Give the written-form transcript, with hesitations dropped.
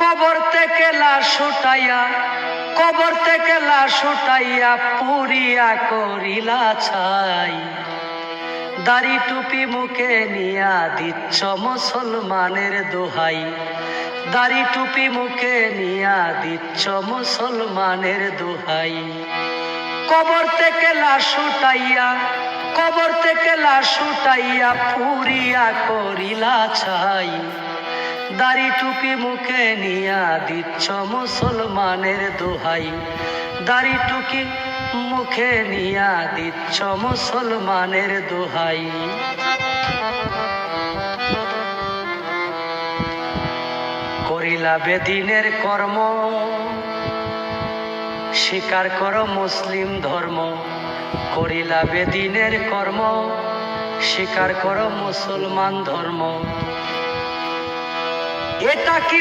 কবর থেকে লাশ উঠাইয়া, কবর থেকে লাশ উঠাইয়া পুরিয়া করিলা ছাই। দাড়ি টুপি মুখে নিয়া দিচ্ছ মুসলমানের দোহাই, দাড়ি টুপি মুখে নিয়া দিচ্ছ মুসলমানের দোহাই। কবর থেকে লাশ উঠাইয়া, কবর থেকে লাশ উঠাইয়া পুরিয়া করিলা ছাই। দাড়ি টুপি মুখে নিয়া দিচ্ছ মুসলমানের দোহাই, দাড়ি টুপি মুখে নিয়া দিচ্ছ মুসলমানের দোহাই। করিলা বেদিনের কর্ম, স্বীকার করো মুসলিম ধর্ম। করিলা বেদিনের কর্ম, স্বীকার করো মুসলমান ধর্ম। এটা কি